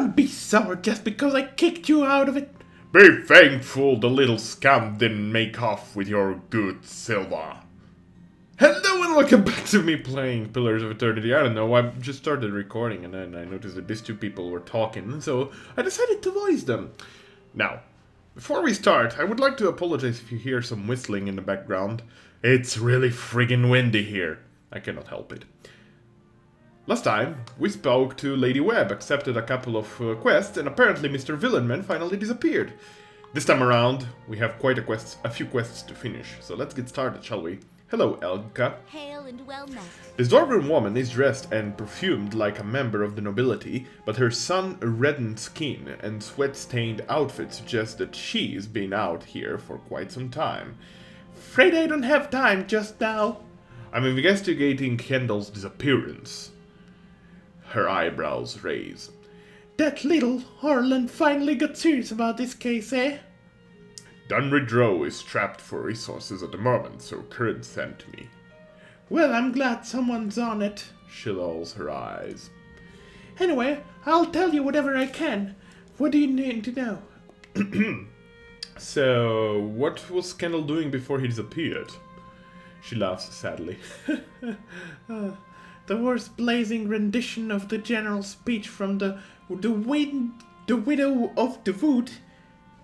Don't be sour just because I kicked you out of it. Be thankful the little scum didn't make off with your good silver. Hello and welcome back to me playing Pillars of Eternity. I don't know, I just started recording and then I noticed that these two people were talking, so I decided to voice them. Now, before we start, I would like to apologize if you hear some whistling in the background. It's really friggin' windy here. I cannot help it. Last time, we spoke to Lady Webb, accepted a couple of quests, and apparently Mr. Villainman finally disappeared. This time around, we have quite a few quests to finish, so let's get started, shall we? Hello, Elka. Hail and well met. This dwarven woman is dressed and perfumed like a member of the nobility, but her sun-reddened skin and sweat-stained outfit suggest that she's been out here for quite some time. Afraid I don't have time just now. I'm investigating Kendall's disappearance. Her eyebrows raise. That little Harlan finally got serious about this case, eh? Dunry Drow is strapped for resources at the moment, so Curd sent me. Well, I'm glad someone's on it. She lolls her eyes. Anyway, I'll tell you whatever I can. What do you need to know? So, what was Kendall doing before he disappeared? She laughs sadly. The worst blazing rendition of the general speech from the widow of the wood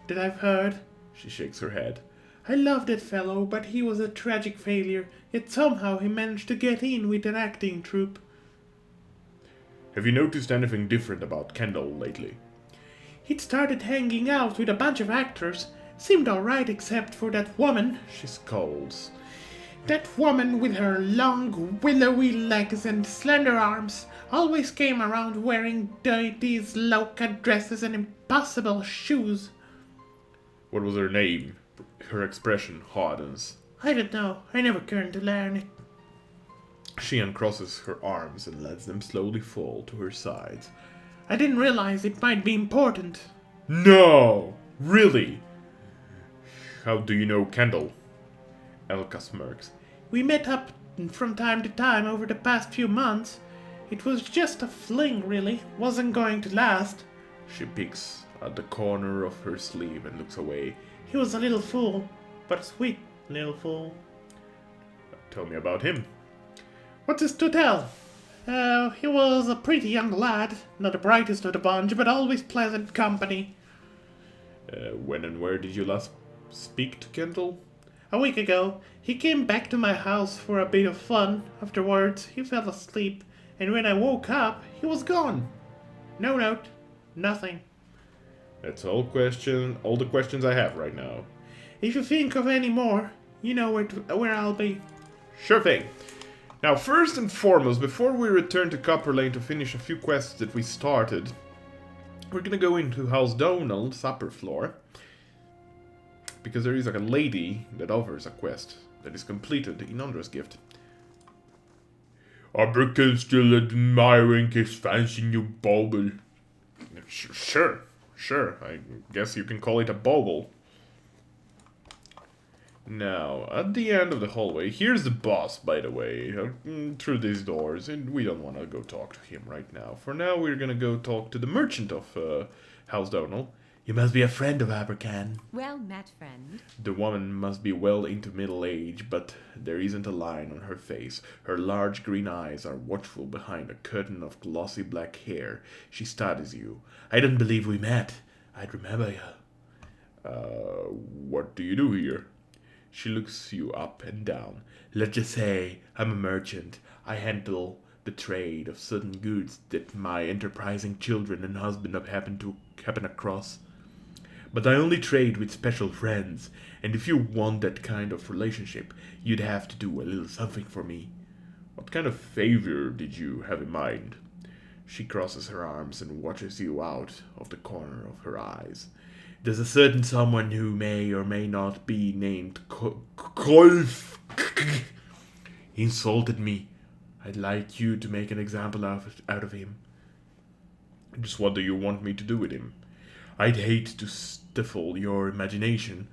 that I've heard. She shakes her head. I love that fellow, but he was a tragic failure, yet somehow he managed to get in with an acting troupe. Have you noticed anything different about Kendall lately? He'd started hanging out with a bunch of actors. Seemed alright except for that woman. She scolds. That woman with her long, willowy legs and slender arms always came around wearing these low-cut dresses and impossible shoes. What was her name? Her expression hardens. I don't know. I never cared to learn it. She uncrosses her arms and lets them slowly fall to her sides. I didn't realize it might be important. No! Really? How do you know Kendall? Elka smirks. We met up from time to time over the past few months. It was just a fling, really. Wasn't going to last. She picks at the corner of her sleeve and looks away. He was a little fool, but a sweet little fool. Tell me about him. What is to tell? He was a pretty young lad. Not the brightest of the bunch, but always pleasant company. When and where did you last speak to Kendall? A week ago, he came back to my house for a bit of fun. Afterwards, he fell asleep, and when I woke up, he was gone. No note, nothing. That's all the questions I have right now. If you think of any more, you know where I'll be. Sure thing. Now, first and foremost, before we return to Copper Lane to finish a few quests that we started, we're gonna go into House Donald's upper floor. Because there is a lady that offers a quest that is completed in Ondra's gift. Abrakan still admiring his fancy new bauble. Sure. I guess you can call it a bauble. Now, at the end of the hallway, here's the boss, by the way, through these doors, and we don't want to go talk to him right now. For now, we're gonna go talk to the merchant of House Donald. You must be a friend of Abrakan. Well met, friend. The woman must be well into middle age, but there isn't a line on her face. Her large green eyes are watchful behind a curtain of glossy black hair. She studies you. I don't believe we met. I'd remember you. What do you do here? She looks you up and down. Let's just say I'm a merchant. I handle the trade of certain goods that my enterprising children and husband have happen across. But I only trade with special friends, and if you want that kind of relationship, you'd have to do a little something for me. What kind of favor did you have in mind? She crosses her arms and watches you out of the corner of her eyes. There's a certain someone who may or may not be named Kolf. He insulted me. I'd like you to make an example out of him. Just what do you want me to do with him? I'd hate to stifle your imagination.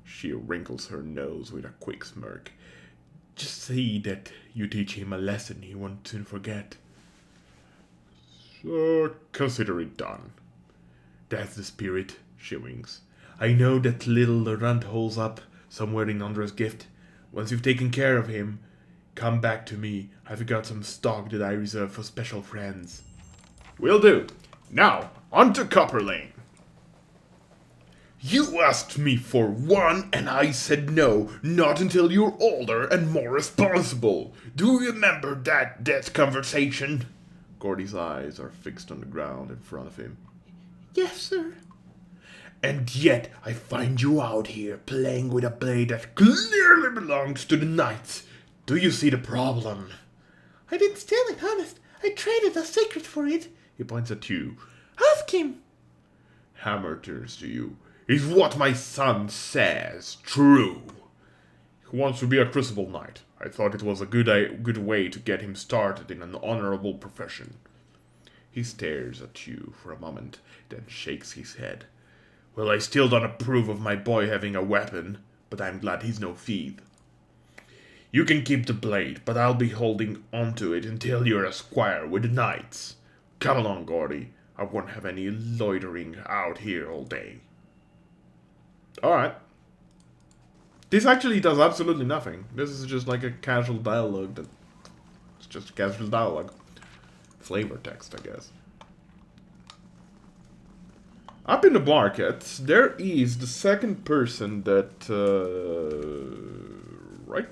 She wrinkles her nose with a quick smirk. Just see that you teach him a lesson he won't soon forget. consider it done. That's the spirit, she winks. I know that little runt holes up somewhere in Ondra's gift. Once you've taken care of him, come back to me. I've got some stock that I reserve for special friends. Will do. Now, on to Copper Lane. You asked me for one, and I said no, not until you're older and more responsible. Do you remember that conversation? Gordy's eyes are fixed on the ground in front of him. Yes, sir. And yet I find you out here playing with a blade that clearly belongs to the knights. Do you see the problem? I didn't steal it, honest. I traded a secret for it. He points at you. Ask him. Hammer turns to you. Is what my son says true? He wants to be a Crucible Knight. I thought it was a good way to get him started in an honorable profession. He stares at you for a moment, then shakes his head. Well, I still don't approve of my boy having a weapon, but I'm glad he's no thief. You can keep the blade, but I'll be holding onto it until you're a squire with the knights. Come along, Gordy. I won't have any loitering out here all day. Alright. This actually does absolutely nothing. This is just like a casual dialogue. It's just casual dialogue. Flavor text, I guess. Up in the market, there is the second person that... right?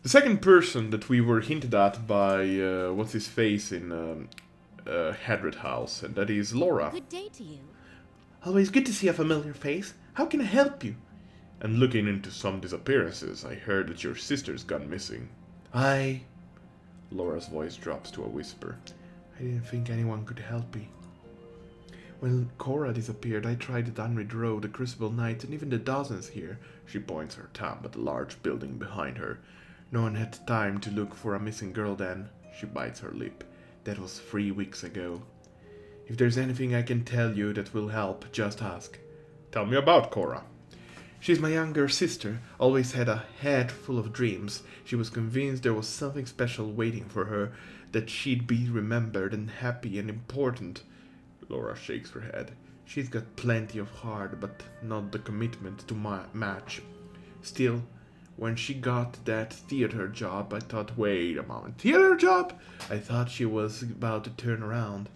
The second person that we were hinted at by, what's his face in Hadred House, and that is Laura. Good day to you. Always good to see a familiar face. How can I help you? And looking into some disappearances, I heard that your sister's gone missing. Laura's voice drops to a whisper. I didn't think anyone could help me. When Cora disappeared, I tried the Dunrid Road, the Crucible Knights, and even the dozens here. She points her thumb at the large building behind her. No one had time to look for a missing girl then. She bites her lip. That was 3 weeks ago. If there's anything I can tell you that will help, just ask. Tell me about Cora. She's my younger sister, always had a head full of dreams. She was convinced there was something special waiting for her, that she'd be remembered and happy and important. Laura shakes her head. She's got plenty of heart, but not the commitment to match. Still, when she got that theater job, I thought, wait a moment, theater job? I thought she was about to turn around.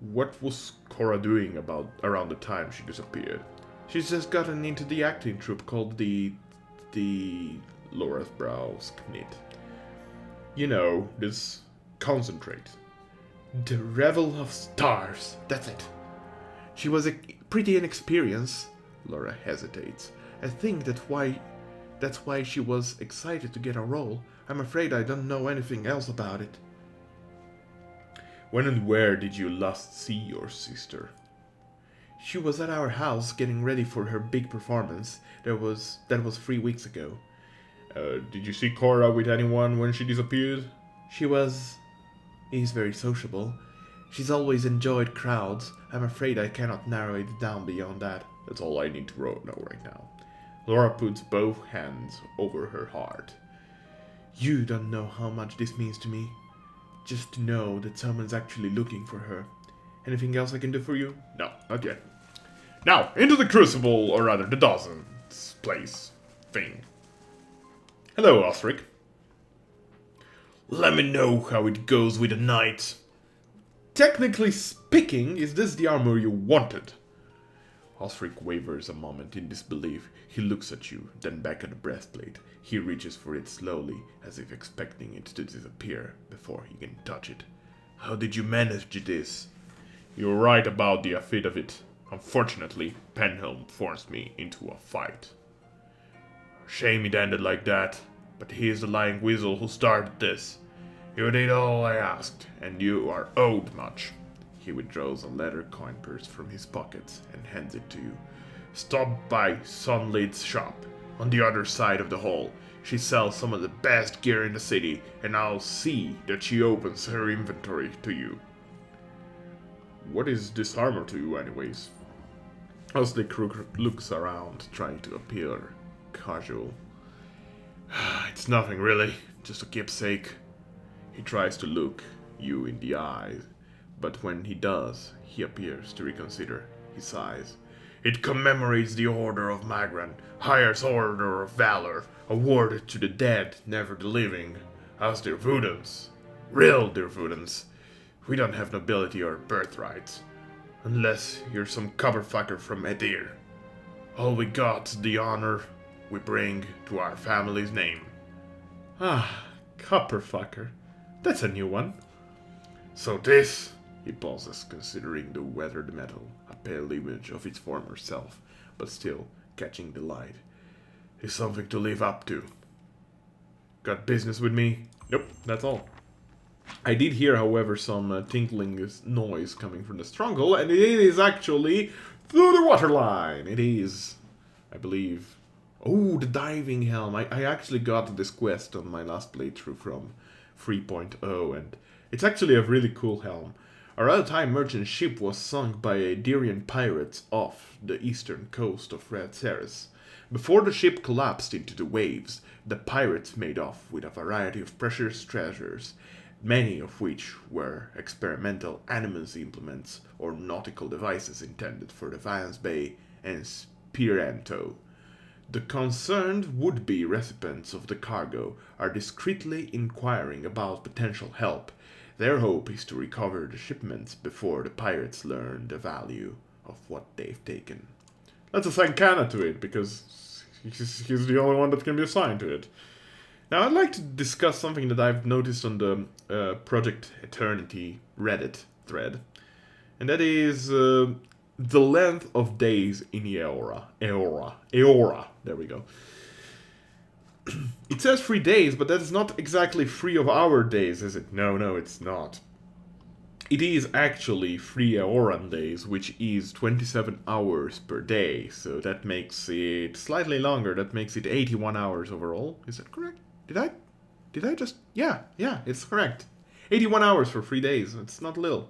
What was Cora doing around the time she disappeared? She's just gotten into the acting troupe called the... Laura's brows knit. You know, this concentrate. The Revel of Stars. That's it. She was pretty inexperienced. Laura hesitates. I think that's why she was excited to get a role. I'm afraid I don't know anything else about it. When and where did you last see your sister? She was at our house getting ready for her big performance. That was 3 weeks ago. Did you see Cora with anyone when she disappeared? He's very sociable. She's always enjoyed crowds. I'm afraid I cannot narrow it down beyond that. That's all I need to know right now. Laura puts both hands over her heart. You don't know how much this means to me. Just to know that someone's actually looking for her. Anything else I can do for you? No, not yet. Now, into the Crucible, or rather, the Dawson's place thing. Hello, Osric. Let me know how it goes with the knights. Technically speaking, is this the armor you wanted? Osric wavers a moment in disbelief. He looks at you, then back at the breastplate. He reaches for it slowly, as if expecting it to disappear before he can touch it. How did you manage this? You're right about the fit of it. Unfortunately, Penhelm forced me into a fight. Shame it ended like that, but he is the lying weasel who started this. You did all I asked, and you are owed much. He withdraws a leather coin purse from his pockets and hands it to you. Stop by Sunlid's shop, on the other side of the hall. She sells some of the best gear in the city, and I'll see that she opens her inventory to you. What is this armor to you, anyways? Osric looks around, trying to appear casual. It's nothing really, just a keepsake. He tries to look you in the eye, but when he does, he appears to reconsider. He sighs. It commemorates the Order of Magran, highest order of valor, awarded to the dead, never the living, as their Vudans. Real dear Vudans. We don't have nobility or birthrights, unless you're some copperfucker from Edir. All we got's the honor we bring to our family's name. Ah, copperfucker. That's a new one. So this, he pauses, considering the weathered metal, a pale image of its former self, but still catching the light, is something to live up to. Got business with me? Nope, that's all. I did hear, however, some tinkling noise coming from the stronghold, and it is actually through the waterline. It is, I believe. Oh, the diving helm. I actually got this quest on my last playthrough from 3.0, and it's actually a really cool helm. A real-time merchant ship was sunk by Adirian pirates off the eastern coast of Red Ceres. Before the ship collapsed into the waves, the pirates made off with a variety of precious treasures, many of which were experimental animus implements or nautical devices intended for the Valence Bay and Spiranto. The concerned would-be recipients of the cargo are discreetly inquiring about potential help. Their hope is to recover the shipments before the pirates learn the value of what they've taken. Let's assign Kana to it, because he's the only one that can be assigned to it. Now, I'd like to discuss something that I've noticed on the Project Eternity Reddit thread, and that is the length of days in Eora. There we go. It says 3 days, but that is not exactly 3 of our days, is it? No, it's not. It is actually 3 Eoran days, which is 27 hours per day, so that makes it slightly longer. That makes it 81 hours overall. Is that correct? Did I just... Yeah, it's correct. 81 hours for 3 days. It's not little.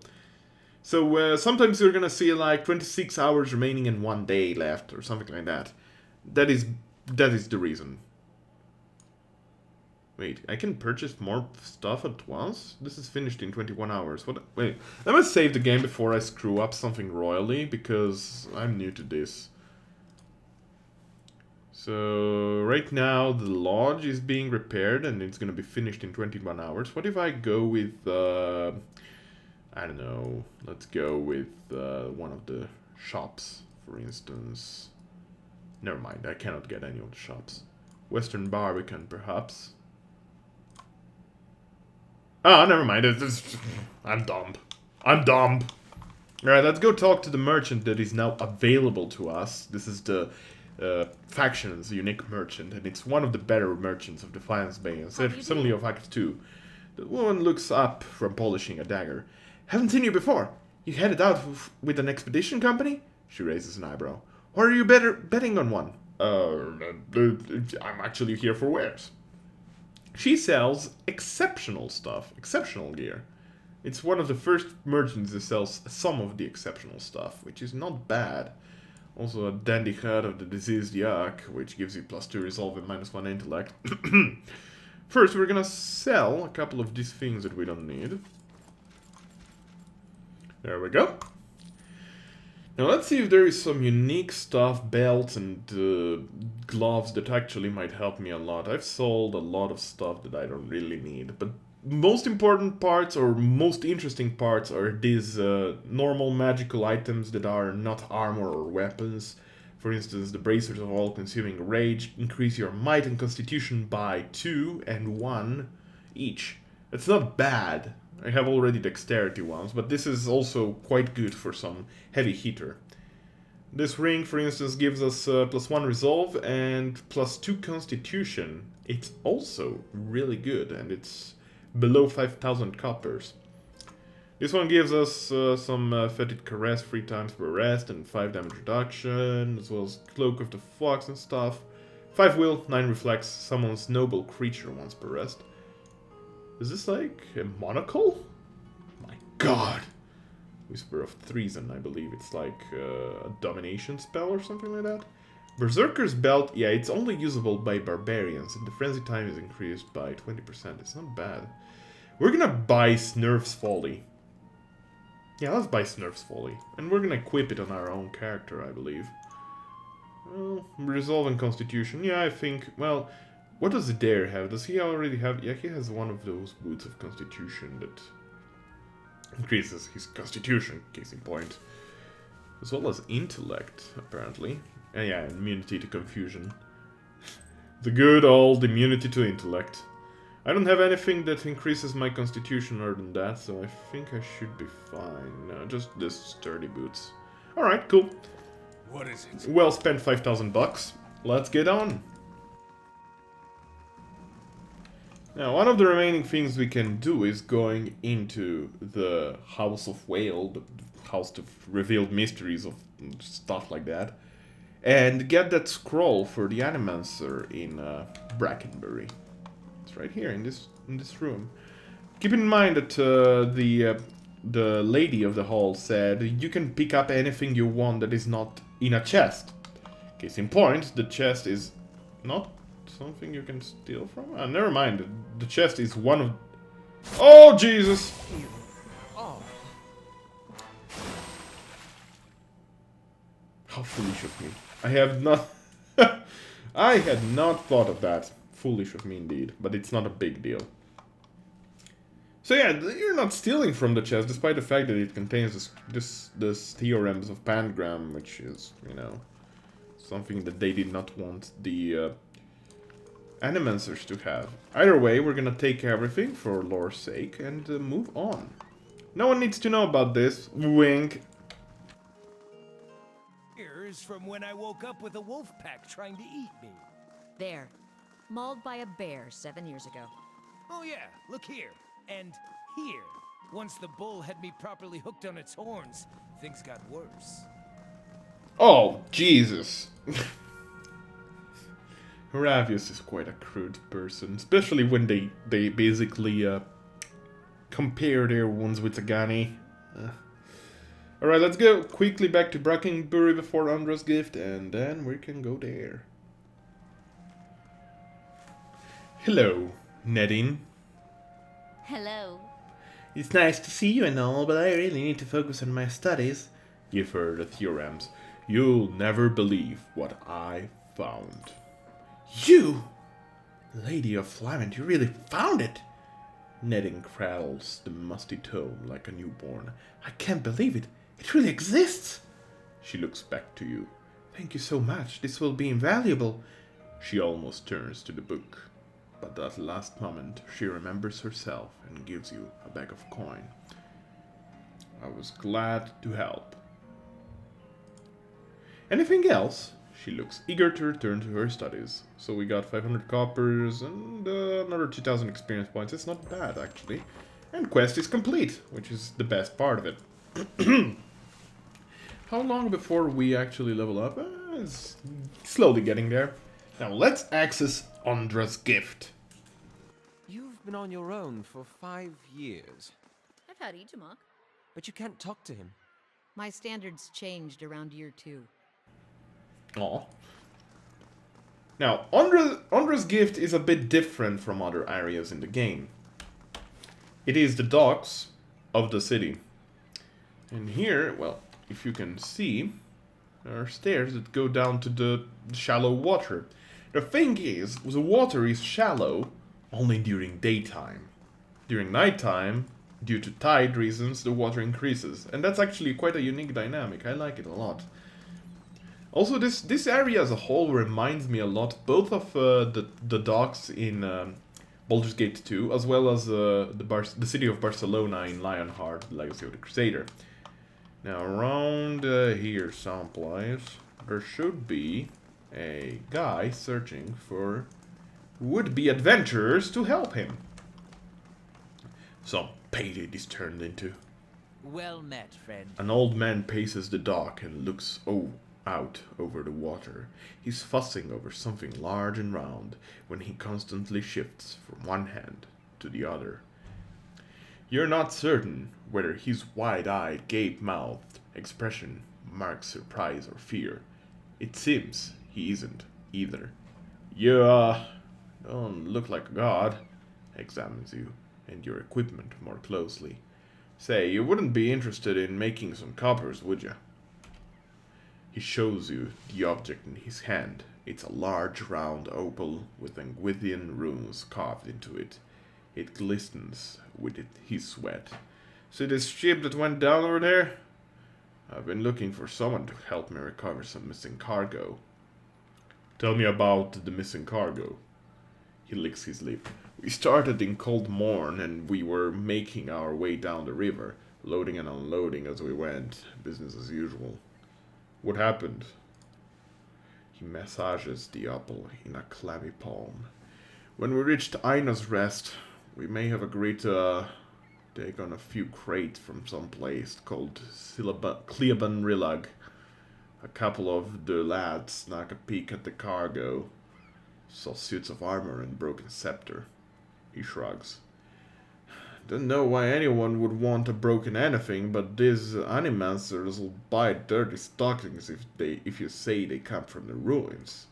So sometimes you're gonna see like 26 hours remaining and 1 day left, or something like that. That is the reason. Wait, I can purchase more stuff at once? This is finished in 21 hours. What? Wait, let me save the game before I screw up something royally, because I'm new to this. So, right now the lodge is being repaired and it's gonna be finished in 21 hours. What if I go with, I don't know, let's go with one of the shops, for instance. Never mind, I cannot get any of the shops. Western Barbican, perhaps. Ah, never mind. I'm dumb. Alright, let's go talk to the merchant that is now available to us. This is the Faction's unique merchant, and it's one of the better merchants of the Valence Bay, and certainly of Act 2. The woman looks up from polishing a dagger. Haven't seen you before. You headed out with an expedition company? She raises an eyebrow. Or are you betting on one? I'm actually here for wares. She sells exceptional stuff, exceptional gear. It's one of the first merchants that sells some of the exceptional stuff, which is not bad. Also a dandy hat of the diseased yak, which gives you +2 resolve and -1 intellect. First, we're gonna sell a couple of these things that we don't need. There we go. Now let's see if there is some unique stuff, belts and gloves that actually might help me a lot. I've sold a lot of stuff that I don't really need, but most important parts or most interesting parts are these normal magical items that are not armor or weapons. For instance, the bracers of all-consuming rage increase your might and constitution by 2 and 1 each. It's not bad. I have already dexterity ones, but this is also quite good for some heavy hitter. This ring, for instance, gives us +1 resolve and +2 constitution. It's also really good, and it's below 5,000 coppers. This one gives us some fetid caress 3 times per rest and 5 damage reduction, as well as Cloak of the Fox and stuff. 5 will, 9 reflex, summons noble creature once per rest. Is this like a monocle? My god! Whisper of Treason, I believe. It's like a domination spell or something like that. Berserker's Belt, yeah, it's only usable by barbarians, and the frenzy time is increased by 20%. It's not bad. We're gonna buy Snurf's Folly. Yeah, let's buy Snurf's Folly. And we're gonna equip it on our own character, I believe. Well, Resolve and Constitution. Yeah, I think... Well, what does Adair have? Does he already have... Yeah, he has one of those boots of Constitution that increases his Constitution, case in point. As well as Intellect, apparently. And yeah, immunity to confusion. The good old immunity to intellect. I don't have anything that increases my constitution other than that, so I think I should be fine. No, just this sturdy boots. Alright, cool. What is it? Well spent 5,000 bucks. Let's get on. Now, one of the remaining things we can do is going into the House of Whale, the house of revealed mysteries of stuff like that, and get that scroll for the Animancer in Brackenbury. It's right here in this room. Keep in mind that the lady of the hall said you can pick up anything you want that is not in a chest. Case in point, the chest is not something you can steal from. Never mind. The chest is one of. Oh Jesus! Oh, How foolish of me. I have not... I had not thought of that. Foolish of me indeed, but it's not a big deal. So yeah, you're not stealing from the chest, despite the fact that it contains this theorems of Pangram, which is, you know, something that they did not want the Animancers to have. Either way, we're gonna take everything for lore's sake and move on. No one needs to know about this. Wink. here's from when I woke up with a wolf pack trying to eat me. There. Mauled by a bear 7 years ago. Oh yeah, look here. And here. Once the bull had me properly hooked on its horns, things got worse. Oh, Jesus. Horavius is quite a crude person, especially when they basically compare their wounds with Tagani. Alright, let's go quickly back to Brackenbury before Ondra's gift, and then we can go there. Hello, Nadine. Hello. It's nice to see you and all, but I really need to focus on my studies. Give her the theorems. You'll never believe what I found. You! Lady of Valiant, you really found it! Netting cradles the musty tome like a newborn. I can't believe it. It really exists! She looks back to you. Thank you so much. This will be invaluable. She almost turns to the book. But at the last moment, she remembers herself and gives you a bag of coin. I was glad to help. Anything else? She looks eager to return to her studies. So we got 500 coppers and another 2,000 experience points. It's not bad, actually. And quest is complete, which is the best part of it. How long before we actually level up? It's slowly getting there. Now let's access Ondra's gift. You've been on your own for 5 years, I've had Itamok. but you can't talk to him. My standards changed around year 2. Aw. Now, Ondra's gift is a bit different from other areas in the game. It is the docks of the city. And here, well, if you can see, there are stairs that go down to the shallow water. The thing is, the water is shallow only during daytime. During nighttime, due to tide reasons, the water increases. And that's actually quite a unique dynamic. I like it a lot. Also, this area as a whole reminds me a lot both of the docks in Baldur's Gate 2, as well as the city of Barcelona in Lionheart, Legacy of the Crusader. Now, around here someplace, there should be a guy searching for would-be adventurers to help him. Some payday this turned into. Well met, friend. An old man paces the dock and looks out over the water. He's fussing over something large and round when he constantly shifts from one hand to the other. You're not certain whether his wide-eyed, gape-mouthed expression marks surprise or fear. It seems he isn't either. You, don't look like a god, examines you, and your equipment more closely. Say, you wouldn't be interested in making some coppers, would you? He shows you the object in his hand. It's a large round opal with Angwithian runes carved into it. It glistens with his sweat. See this ship that went down over there? I've been looking for someone to help me recover some missing cargo. Tell me about the missing cargo. He licks his lip. We started in cold morn and we were making our way down the river, loading and unloading as we went. Business as usual. What happened? He massages the opal in a clammy palm. When we reached Aina's Rest, we may have agreed to take on a few crates from some place called Cleaban Rillag. A couple of the lads snuck a peek at the cargo, saw suits of armor and broken scepter. He shrugs. Don't know why anyone would want a broken anything, but these animancers will buy dirty stockings if you say they come from the ruins.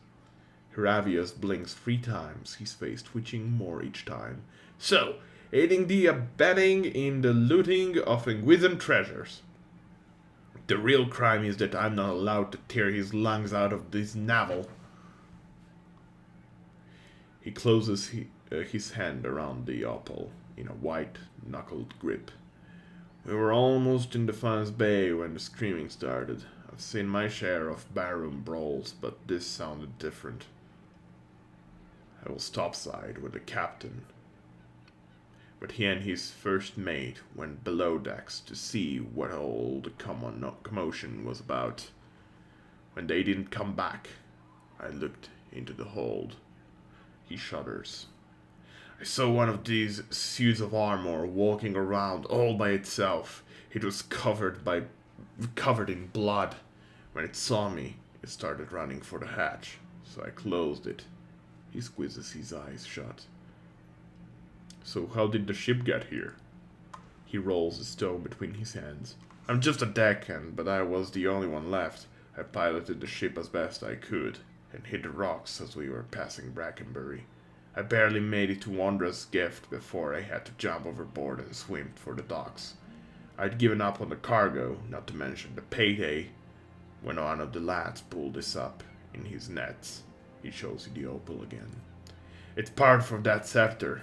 Heravius blinks 3 times, his face twitching more each time. So, aiding the abetting in the looting of Angwithian treasures. The real crime is that I'm not allowed to tear his lungs out of this navel. He closes his hand around the opal in a white-knuckled grip. We were almost in Defiance Bay when the screaming started. I've seen my share of barroom brawls, but this sounded different. I was topside with the captain, but he and his first mate went below decks to see what all the commotion was about. When they didn't come back, I looked into the hold. He shudders. I saw one of these suits of armor walking around all by itself. It was covered in blood. When it saw me, it started running for the hatch, so I closed it. He squeezes his eyes shut. So how did the ship get here? He rolls a stone between his hands. I'm just a deckhand, but I was the only one left. I piloted the ship as best I could, and hit the rocks as we were passing Brackenbury. I barely made it to Ondra's gift before I had to jump overboard and swim for the docks. I'd given up on the cargo, not to mention the payday, when one of the lads pulled this up in his nets. He shows you the opal again. It's part of that scepter.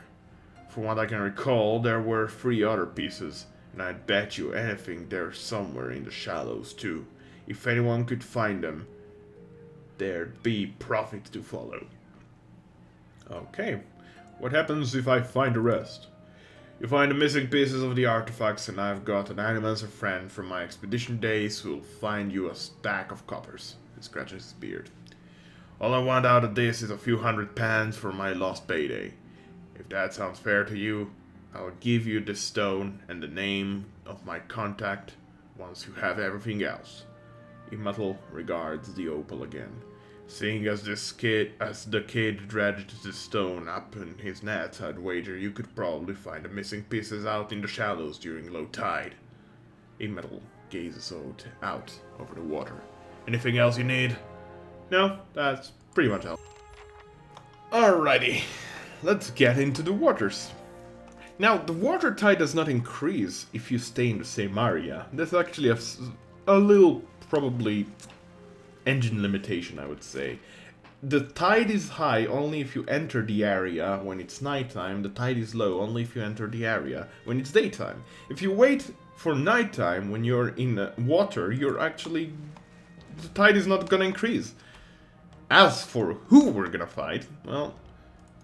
From what I can recall, there were 3 other pieces, and I'd bet you anything they're somewhere in the shallows too. If anyone could find them, there'd be profit to follow. Okay, what happens if I find the rest? You find the missing pieces of the artifacts, and I've got an animancer friend from my expedition days who'll find you a stack of coppers. He scratches his beard. All I want out of this is a few £100 for my lost payday. If that sounds fair to you, I'll give you the stone and the name of my contact once you have everything else. Immatul regards the opal again. Seeing as the kid dredged the stone up in his net, I'd wager you could probably find the missing pieces out in the shallows during low tide. Immatul gazes out over the water. Anything else you need? No, that's pretty much all. Alrighty, let's get into the waters. Now, the water tide does not increase if you stay in the same area. There's actually a little, probably, engine limitation, I would say. The tide is high only if you enter the area when it's nighttime. The tide is low only if you enter the area when it's daytime. If you wait for nighttime when you're in the water, the tide is not gonna increase. As for who we're gonna fight, well,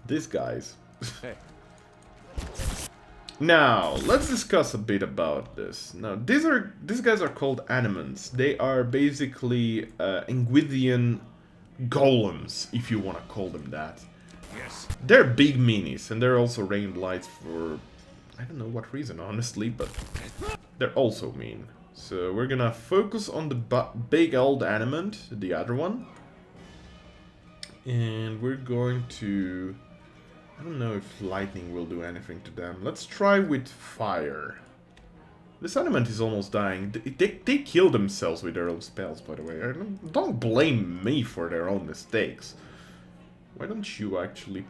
these guys. Hey. Now, let's discuss a bit about this. Now, these guys are called animants. They are basically Angwithian golems, if you want to call them that. Yes. They're big minis, and they're also ranged lights for I don't know what reason, honestly, but they're also mean. So we're gonna focus on the big old animant, the other one. And we're going to... I don't know if lightning will do anything to them. Let's try with fire. This animant is almost dying. They kill themselves with their own spells, by the way. Don't blame me for their own mistakes. Why don't you actually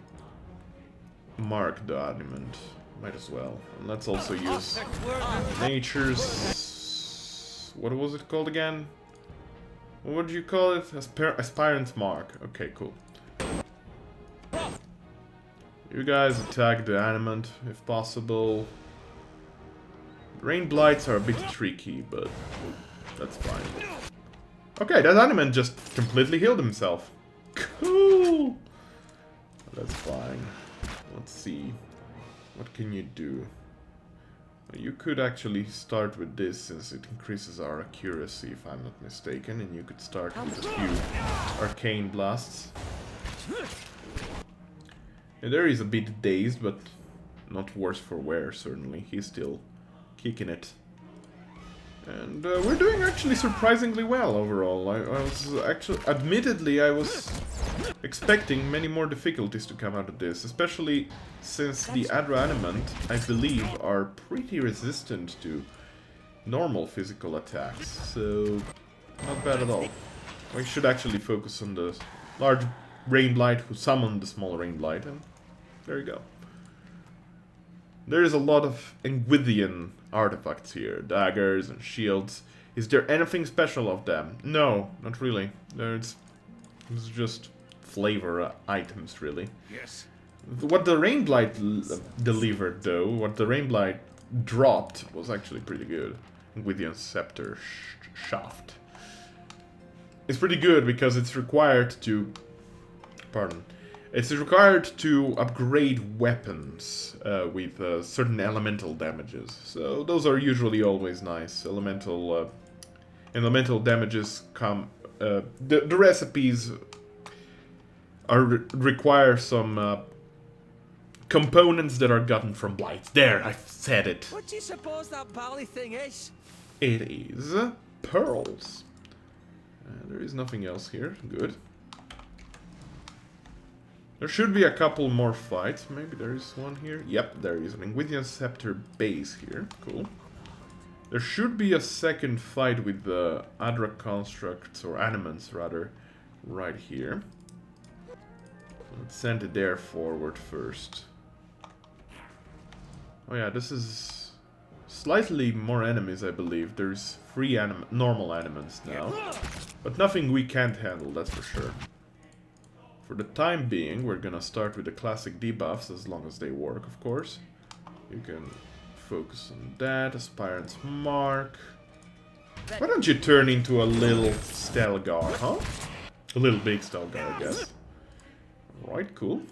mark the animant? Might as well. And let's also use Nature's... What was it called again? What would you call it? Aspirant's Mark. Okay, cool. You guys attack the animate if possible. Rain blights are a bit tricky, but that's fine. Okay, that animate just completely healed himself. Cool! That's fine. Let's see. What can you do? You could actually start with this since it increases our accuracy, if I'm not mistaken, and you could start with a few arcane blasts. And there is a bit dazed, but not worse for wear, certainly. He's still kicking it. And we're doing actually surprisingly well overall. I was actually, admittedly, I was expecting many more difficulties to come out of this, especially since the Adra Animant, I believe, are pretty resistant to normal physical attacks. So, not bad at all. We should actually focus on the large Rain Blight who summoned the small Rain Blight, and there you go. There is a lot of Engwithian artifacts here, daggers and shields. Is there anything special of them? No, not really. It's just flavor items, really. Yes. What the Rain Blight delivered, though, what the Rain Blight dropped, was actually pretty good. Engwithian Scepter Shaft. It's pretty good because it's required to... Pardon. It's required to upgrade weapons with certain elemental damages. So those are usually always nice. Elemental damages come... the recipes require some components that are gotten from blights. There, I said it. What do you suppose that bally thing is? It is pearls. There is nothing else here. Good. There should be a couple more fights. Maybe there is one here. Yep, there is an Engwithian Scepter base here. Cool. There should be a second fight with the Adra constructs, or animants rather, right here. Let's send it there forward first. Oh yeah, this is slightly more enemies, I believe. There's 3 normal animants now. But nothing we can't handle, that's for sure. For the time being, we're gonna start with the classic debuffs, as long as they work, of course. You can focus on that. Aspirant's Mark. Why don't you turn into a little Stelgar, huh? A little big Stelgar, I guess. Alright, cool.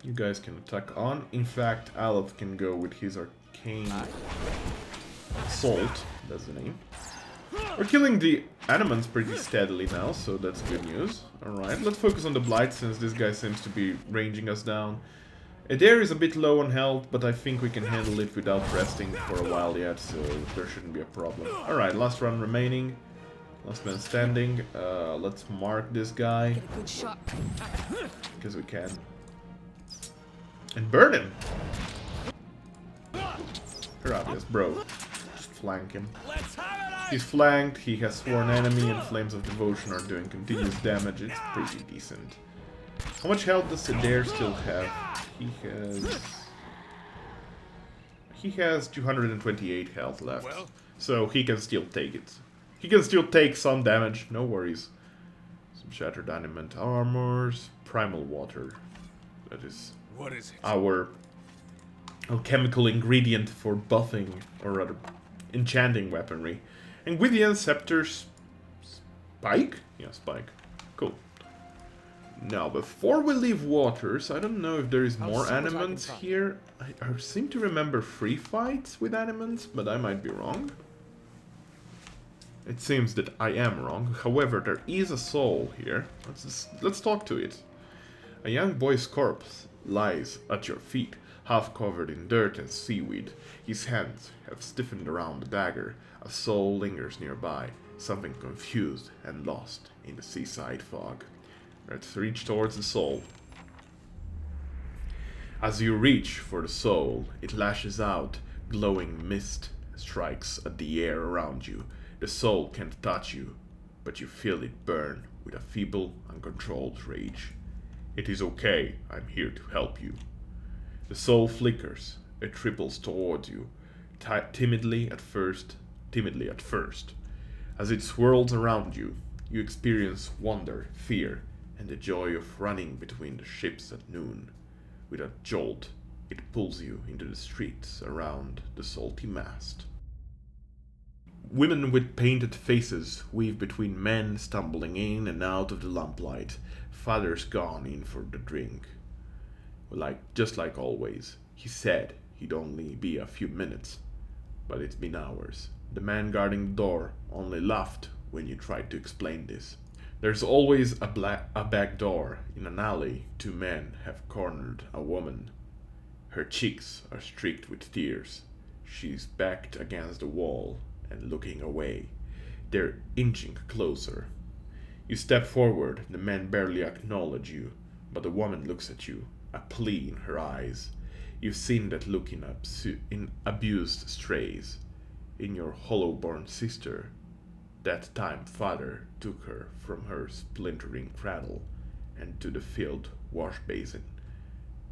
You guys can attack on. In fact, Aleph can go with his arcane assault. That's the name. We're killing the animants pretty steadily now, so that's good news. Alright, let's focus on the Blight since this guy seems to be ranging us down. Adair is a bit low on health, but I think we can handle it without resting for a while yet, so there shouldn't be a problem. Alright, last run remaining. Last man standing. Let's mark this guy. Get a good shot. Because we can. And burn him! You're obvious, bro. Just flank him. He's flanked, he has Sworn Enemy, and Flames of Devotion are doing continuous damage. It's pretty decent. How much health does Adair still have? He has 228 health left. So he can still take it. He can still take some damage, no worries. Some Shattered Animate Armors. Primal Water. That is... What is it? Our alchemical ingredient for buffing, or rather, enchanting weaponry. Engwithian Scepter Spike? Yeah, Spike. Cool. Now, before we leave Waters, I don't know if there is more animants here. I seem to remember 3 fights with animants, but I might be wrong. It seems that I am wrong. However, there is a soul here. Let's talk to it. A young boy's corpse lies at your feet, half covered in dirt and seaweed. His hands have stiffened around the dagger. A soul lingers nearby, something confused and lost in the seaside fog. Let's reach towards the soul. As you reach for the soul, it lashes out. Glowing mist strikes at the air around you. The soul can't touch you, but you feel it burn with a feeble, uncontrolled rage. It is okay, I'm here to help you. The soul flickers. It ripples towards you, timidly at first. As it swirls around you, you experience wonder, fear, and the joy of running between the ships at noon. With a jolt, it pulls you into the streets around the salty mast. Women with painted faces weave between men stumbling in and out of the lamplight. Father's gone in for the drink. Just like always. He said he'd only be a few minutes, but it's been hours. The man guarding the door only laughed when you tried to explain this. There's always a back door. In an alley, 2 men have cornered a woman. Her cheeks are streaked with tears. She's backed against the wall and looking away. They're inching closer. You step forward, the men barely acknowledge you, but the woman looks at you, a plea in her eyes. You've seen that look in abused strays. In your hollow-born sister. That time father took her from her splintering cradle and to the filled wash basin.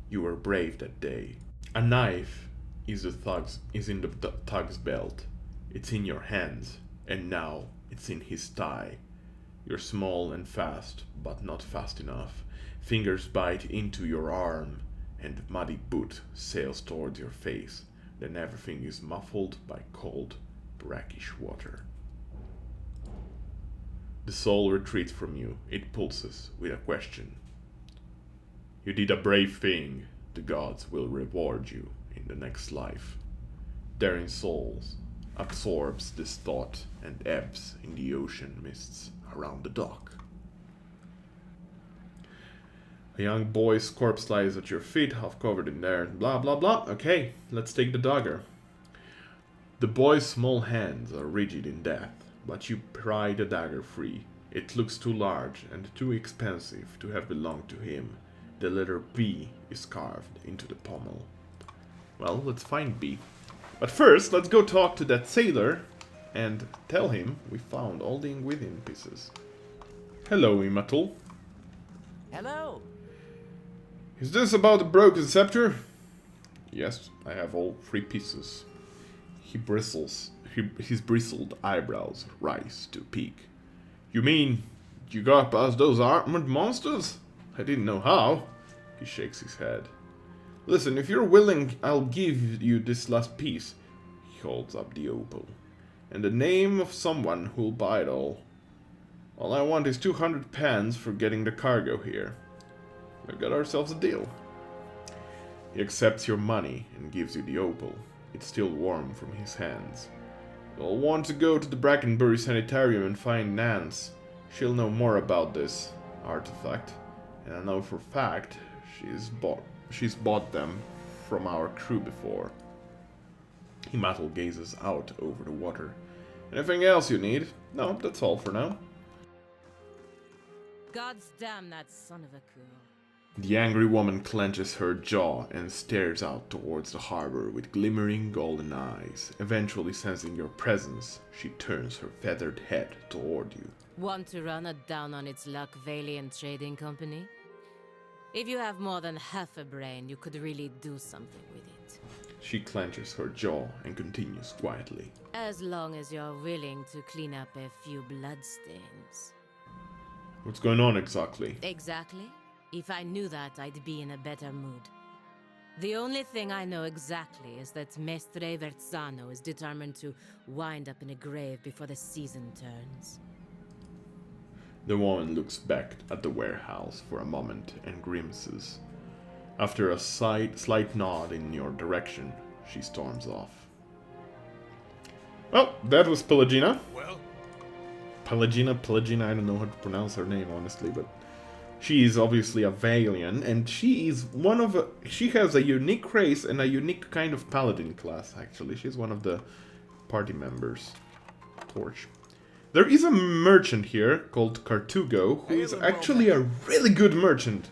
You were brave that day. A knife is in the thug's belt. It's in your hands, and now it's in his thigh. You're small and fast, but not fast enough. Fingers bite into your arm, and muddy boot sails towards your face. Then everything is muffled by cold, brackish water. The soul retreats from you. It pulses with a question. You did a brave thing. The gods will reward you in the next life. Daring souls absorbs this thought and ebbs in the ocean mists around the dock. A young boy's corpse lies at your feet, half covered in there, blah blah blah. Okay, let's take the dagger. The boy's small hands are rigid in death, but you pry the dagger free. It looks too large and too expensive to have belonged to him. The letter B is carved into the pommel. Well, let's find B. But first, let's go talk to that sailor and tell him we found all the ingredient pieces. Hello, Imatul. Hello. Is this about the broken scepter? Yes, I have all 3 pieces. His bristled eyebrows rise to peak. You mean you got past those armored monsters? I didn't know how. He shakes his head. Listen, if you're willing, I'll give you this last piece. He holds up the opal. And the name of someone who'll buy it all. All I want is 200 pence for getting the cargo here. We've got ourselves a deal. He accepts your money and gives you the opal. It's still warm from his hands. You'll want to go to the Brackenbury Sanitarium and find Nance. She'll know more about this artifact. And I know for a fact she's bought them from our crew before. Himatel gazes out over the water. Anything else you need? No, that's all for now. God's damn that son of a cool. The angry woman clenches her jaw and stares out towards the harbor with glimmering golden eyes. Eventually sensing your presence, she turns her feathered head toward you. Want to run a down on its luck Valiant Trading Company? If you have more than half a brain, you could really do something with it. She clenches her jaw and continues quietly. As long as you're willing to clean up a few bloodstains. What's going on exactly? Exactly? If I knew that, I'd be in a better mood. The only thing I know exactly is that Mestre Verzano is determined to wind up in a grave before the season turns. The woman looks back at the warehouse for a moment and grimaces. After a slight nod in your direction, she storms off. Well, that was Pelagina. Well, Pelagina, I don't know how to pronounce her name, honestly, but she is obviously a Valiant, and she has a unique race and a unique kind of paladin class, actually. She's one of the party members. Torch. There is a merchant here called Cartugo, who is actually a really good merchant.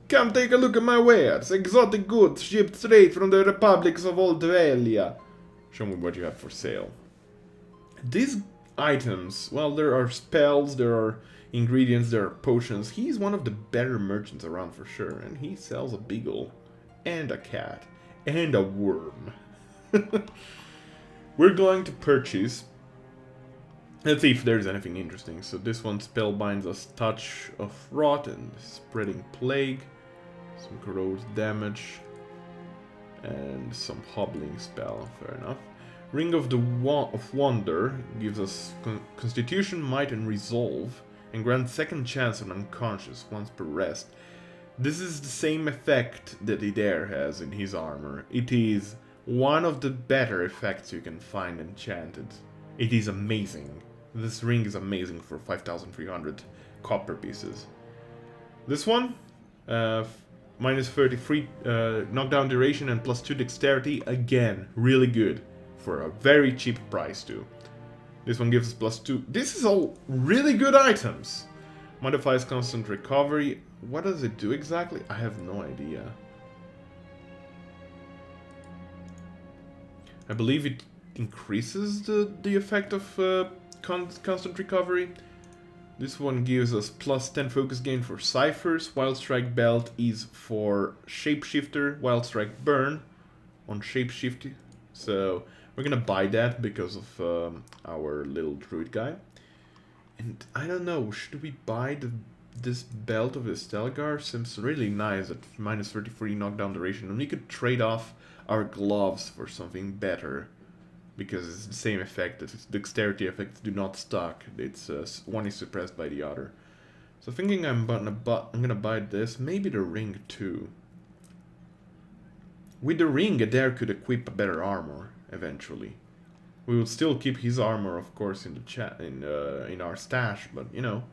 Come take a look at my wares. Exotic goods shipped straight from the republics of Old Velia. Show me what you have for sale. These items, well, there are spells, there are ingredients, there are potions. He's one of the better merchants around for sure, and he sells a big ol' and a cat, and a worm. We're going to purchase. Let's see if there's anything interesting. So this one spellbinds us Touch of Rot and Spreading Plague. Some corrode damage. And some hobbling spell, fair enough. Ring of the Wonder gives us Constitution, Might, and Resolve, and grants second chance on unconscious once per rest. This is the same effect that Idair has in his armor. It is one of the better effects you can find enchanted. It is amazing. This ring is amazing for 5,300 copper pieces. This one, minus 33 knockdown duration and plus 2 dexterity, again, really good. For a very cheap price too. This one gives us plus 2. This is all really good items. Modifies constant recovery. What does it do exactly? I have no idea. I believe it increases the effect of constant recovery. This one gives us plus 10 focus gain for ciphers. Wild Strike Belt is for Shapeshifter. Wild Strike Burn on Shapeshifter. So we're gonna buy that because of our little druid guy. And I don't know, should we buy this belt of the Stelgar? Seems really nice at minus 33 knockdown duration. And we could trade off our gloves for something better. Because it's the same effect, the dexterity effects do not stack. It's one is suppressed by the other. So thinking I'm gonna buy this, maybe the ring too. With the ring, Adair could equip a better armor eventually. We will still keep his armor, of course, in the in our stash, but you know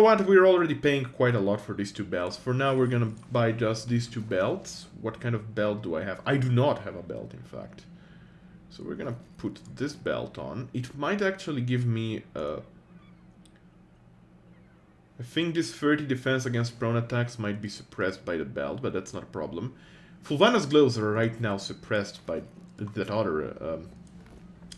what? We're already paying quite a lot for these two belts. For now, we're gonna buy just these two belts. What kind of belt do I have? I do not have a belt, in fact. So we're gonna put this belt on. It might actually give me I think this 30 defense against prone attacks might be suppressed by the belt, but that's not a problem. Fulvana's gloves are right now suppressed by that other,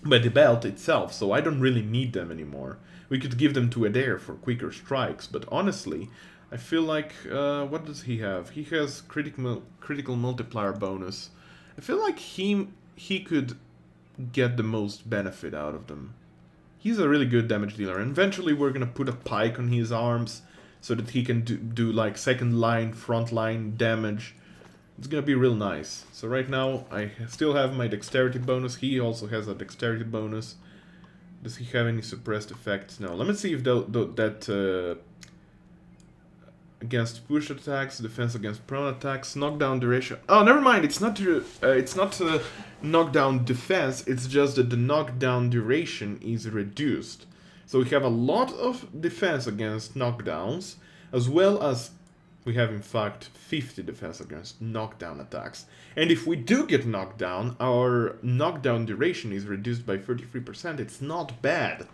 by the belt itself, so I don't really need them anymore. We could give them to Adair for quicker strikes, but honestly, I feel like, what does he have? He has critical multiplier bonus. I feel like he could get the most benefit out of them. He's a really good damage dealer, and eventually we're gonna put a pike on his arms so that he can do like second line, front line damage. It's gonna be real nice. So right now I still have my dexterity bonus. He also has a dexterity bonus. Does he have any suppressed effects? No. Let me see if that against push attacks, defense against prone attacks, knockdown duration. Oh, never mind. It's not knockdown defense. It's just that the knockdown duration is reduced. So we have a lot of defense against knockdowns, as well as we have in fact 50 defense against knockdown attacks. And if we do get knocked down, our knockdown duration is reduced by 33%. It's not bad.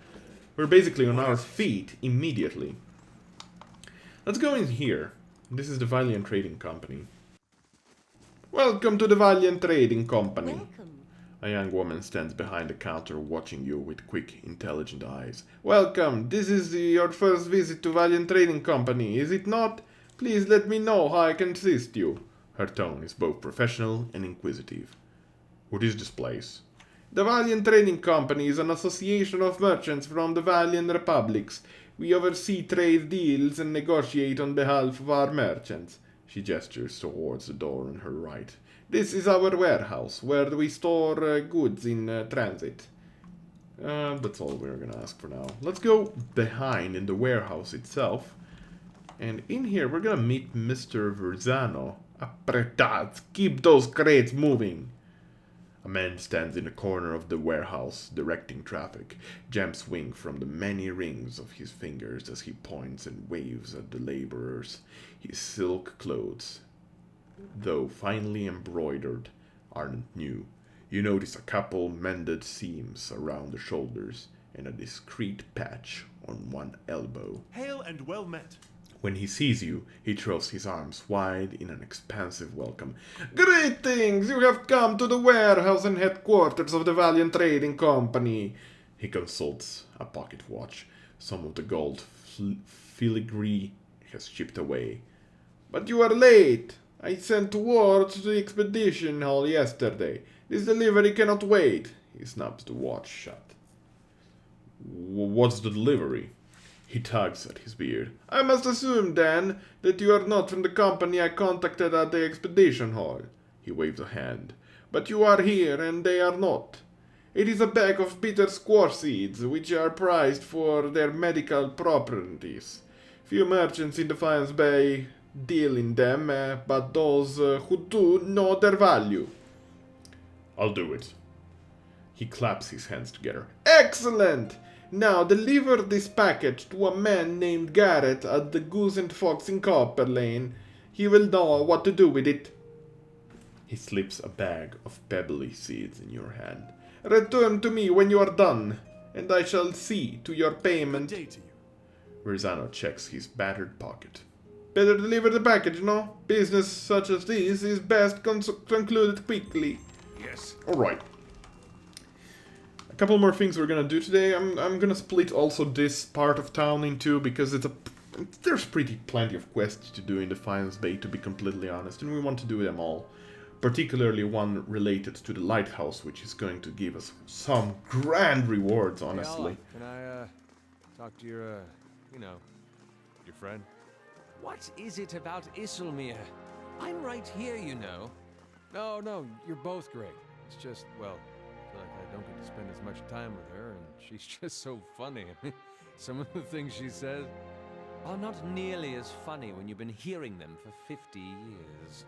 We're basically on our feet immediately. Let's go in here. This is the Valiant Trading Company. Welcome to the Valiant Trading Company. Welcome. A young woman stands behind the counter watching you with quick, intelligent eyes. Welcome. This is your first visit to Valiant Trading Company, is it not? Please let me know how I can assist you. Her tone is both professional and inquisitive. What is this place? The Valiant Trading Company is an association of merchants from the Valiant Republics. We oversee trade deals and negotiate on behalf of our merchants. She gestures towards the door on her right. This is our warehouse, where we store goods in transit. That's all we're gonna ask for now. Let's go behind in the warehouse itself. And in here, we're gonna meet Mr. Verzano. Apretats, keep those crates moving. A man stands in the corner of the warehouse, directing traffic. Gems swing from the many rings of his fingers as he points and waves at the laborers. His silk clothes, though finely embroidered, aren't new. You notice a couple mended seams around the shoulders and a discreet patch on one elbow. Hail and well met. When he sees you, he throws his arms wide in an expansive welcome. Greetings! You have come to the warehouse and headquarters of the Valiant Trading Company. He consults a pocket watch. Some of the gold filigree has chipped away. But you are late. I sent word to the expedition hall yesterday. This delivery cannot wait. He snaps the watch shut. What's the delivery? He tugs at his beard. I must assume, then, that you are not from the company I contacted at the expedition hall. He waves a hand. But you are here, and they are not. It is a bag of bitter squash seeds, which are prized for their medical properties. Few merchants in Defiance Bay deal in them, but those who do know their value. I'll do it. He claps his hands together. Excellent! Now deliver this package to a man named Garrett at the Goose and Fox in Copper Lane. He will know what to do with it. He slips a bag of pebbly seeds in your hand. Return to me when you are done, and I shall see to your payment. Good day to you. Verzano checks his battered pocket. Better deliver the package, no? Business such as this is best concluded quickly. Yes. Alright. A couple more things we're gonna do today. I'm gonna split also this part of town in two because there's plenty of quests to do in Defiance Bay, to be completely honest, and we want to do them all. Particularly one related to the lighthouse, which is going to give us some grand rewards, honestly. Hey, can I, talk to your, your friend? What is it about Isilmir? I'm right here, you know. No, you're both great. It's just, well, I feel like I don't get to spend as much time with her, and she's just so funny. Some of the things she says Are not nearly as funny when you've been hearing them for 50 years.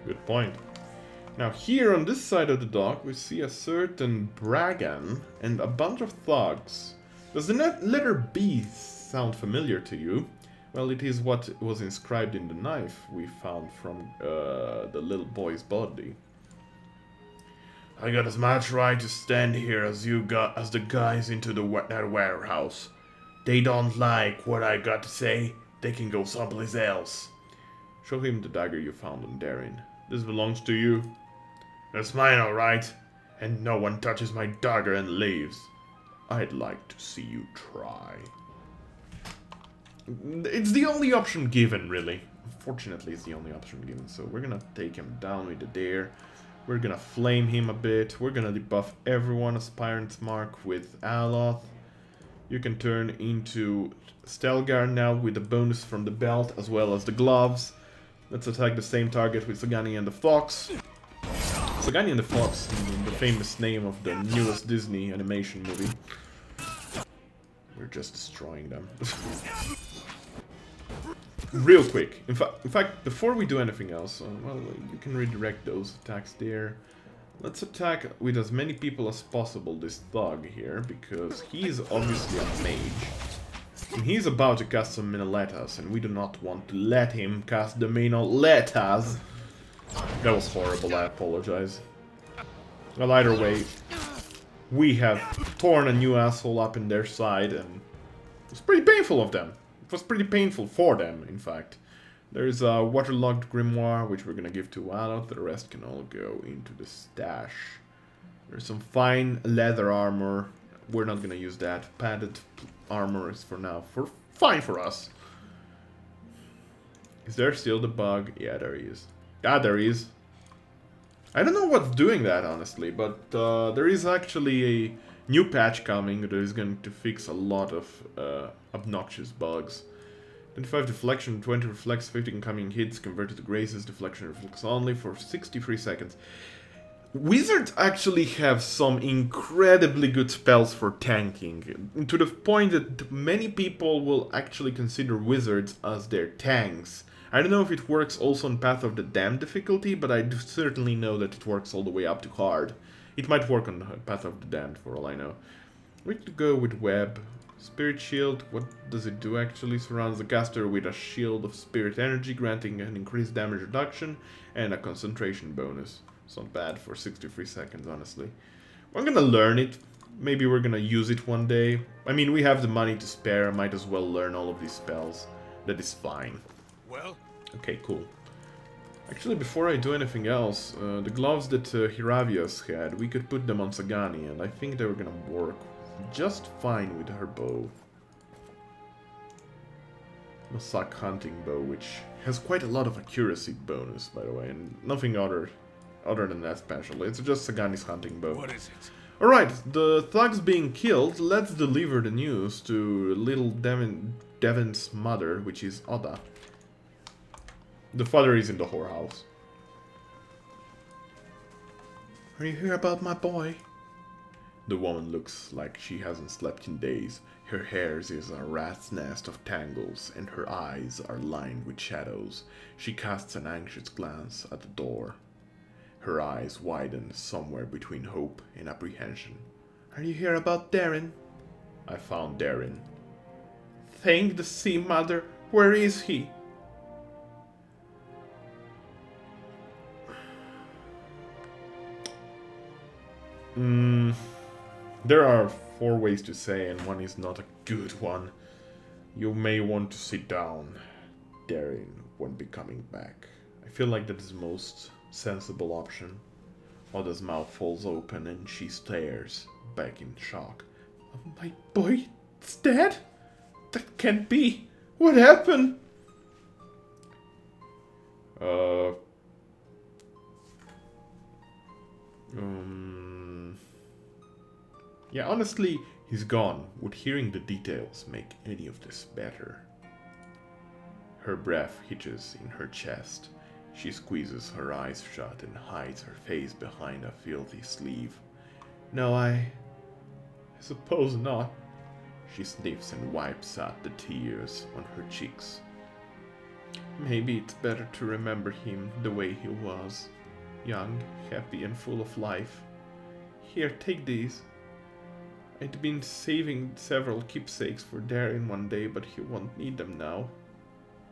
Good point. Now here on this side of the dock we see a certain Bragan and a bunch of thugs. Does the letter B sound familiar to you? Well, it is what was inscribed in the knife we found from the little boy's body. I got as much right to stand here as you got as the guys into that warehouse. They don't like what I got to say, they can go someplace else. Show him the dagger you found on Darren. This belongs to you. That's mine, alright. And no one touches my dagger and leaves. I'd like to see you try. It's the only option given, really. Unfortunately, it's the only option given. So we're gonna take him down with the dare. We're gonna flame him a bit. We're gonna debuff everyone Aspirant's Mark with Aloth. You can turn into Stelgar now with the bonus from the belt as well as the gloves. Let's attack the same target with Sagani and the Fox. Sagani and the Fox, the famous name of the newest Disney animation movie. We're just destroying them. Real quick. In fact, before we do anything else, well, you can redirect those attacks there. Let's attack with as many people as possible this thug here, because he's obviously a mage. And he's about to cast some Minoletas, and we do not want to let him cast the Minoletas. That was horrible, I apologize. Well, either way, we have torn a new asshole up in their side, and it was pretty painful of them. It was pretty painful for them, in fact. There's a waterlogged grimoire, which we're gonna give to Aloth. The rest can all go into the stash. There's some fine leather armor. We're not gonna use that. Padded armor is for now fine for us. Is there still the bug? Yeah, there he is. Ah, there he is. I don't know what's doing that, honestly, but there is actually a new patch coming that is going to fix a lot of obnoxious bugs. 25 deflection, 20 reflex, 50 incoming hits, converted to graces, deflection reflex only for 63 seconds. Wizards actually have some incredibly good spells for tanking, to the point that many people will actually consider wizards as their tanks. I don't know if it works also on Path of the Damned difficulty, but I do certainly know that it works all the way up to hard. It might work on Path of the Damned for all I know. We could go with Web. Spirit Shield, what does it do actually? Surrounds the caster with a shield of spirit energy, granting an increased damage reduction and a concentration bonus. It's not bad for 63 seconds, honestly. I'm gonna learn it. Maybe we're gonna use it one day. I mean, we have the money to spare, might as well learn all of these spells. That is fine. Well? Okay, cool. Actually, before I do anything else, the gloves that Hiravios had, we could put them on Sagani, and I think they were gonna work just fine with her bow. Masak hunting bow, which has quite a lot of accuracy bonus, by the way, and nothing other than that special. It's just Sagani's hunting bow. What is it? Alright, the thugs being killed, let's deliver the news to little Devin's mother, which is Oda. The father is in the whorehouse. Are you here about my boy? The woman looks like she hasn't slept in days. Her hair is a rat's nest of tangles, and her eyes are lined with shadows. She casts an anxious glance at the door. Her eyes widen somewhere between hope and apprehension. Are you here about Darren? I found Darren. Thank the Sea Mother. Where is he? There are 4 ways to say, and one is not a good one. You may want to sit down. Darren won't be coming back. I feel like that is the most sensible option. Oda's mouth falls open and she stares back in shock. My boy is dead? That can't be. What happened? Yeah, honestly, he's gone. Would hearing the details make any of this better? Her breath hitches in her chest. She squeezes her eyes shut and hides her face behind a filthy sleeve. No, I suppose not. She sniffs and wipes out the tears on her cheeks. Maybe it's better to remember him the way he was. Young, happy, and full of life. Here, take these. I'd been saving several keepsakes for Darren one day, but he won't need them now.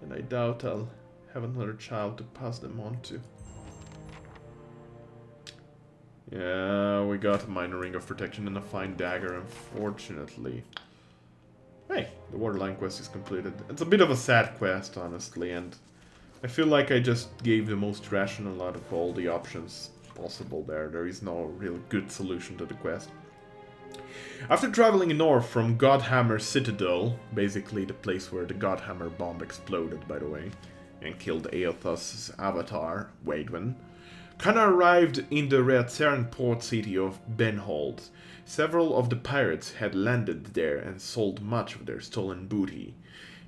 And I doubt I'll have another child to pass them on to. Yeah, we got a minor ring of protection and a fine dagger, unfortunately. Hey, the Waterline quest is completed. It's a bit of a sad quest, honestly, and I feel like I just gave the most rational out of all the options possible there. There is no real good solution to the quest. After traveling north from Godhammer Citadel, basically the place where the Godhammer bomb exploded, by the way, and killed Aoth's avatar, Waidwen, Kana arrived in the Reatzeran port city of Benhold. Several of the pirates had landed there and sold much of their stolen booty.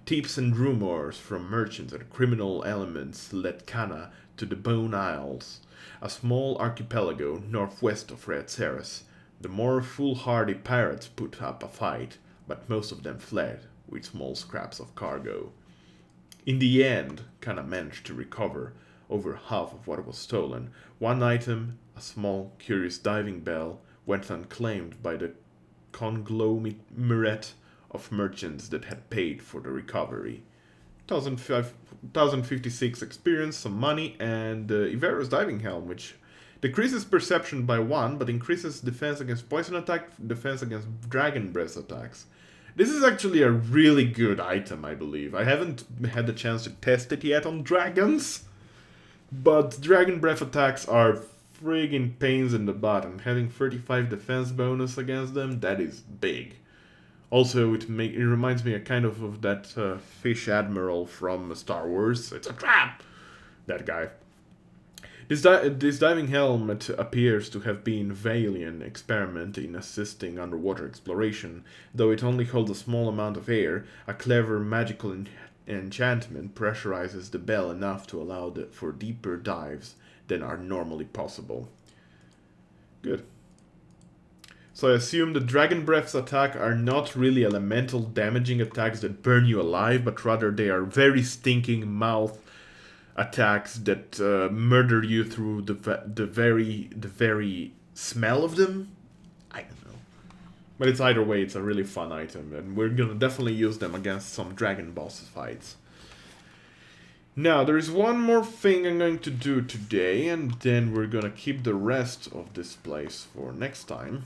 Tips and rumors from merchants and criminal elements led Kana to the Bone Isles, a small archipelago northwest of Reatzeras. The more foolhardy pirates put up a fight, but most of them fled with small scraps of cargo. In the end, Kana managed to recover over half of what was stolen. One item, a small, curious diving bell, went unclaimed by the conglomerate of merchants that had paid for the recovery. 1056 experience, some money, and Ivero's diving helm, which decreases perception by 1, but increases defense against poison attack, defense against dragon breath attacks. This is actually a really good item, I believe. I haven't had the chance to test it yet on dragons, but dragon breath attacks are friggin' pains in the butt, and having 35 defense bonus against them, that is big. Also, it reminds me kind of that fish admiral from Star Wars. It's a trap! That guy. This diving helmet appears to have been Valiant experiment in assisting underwater exploration. Though it only holds a small amount of air, a clever magical enchantment pressurizes the bell enough to allow for deeper dives than are normally possible. Good. So I assume the Dragon Breath's attack are not really elemental damaging attacks that burn you alive, but rather they are very stinking mouth attacks that murder you through the very smell of them. I don't know. But it's either way, it's a really fun item, and we're gonna definitely use them against some dragon boss fights. Now, there is one more thing I'm going to do today, and then we're gonna keep the rest of this place for next time.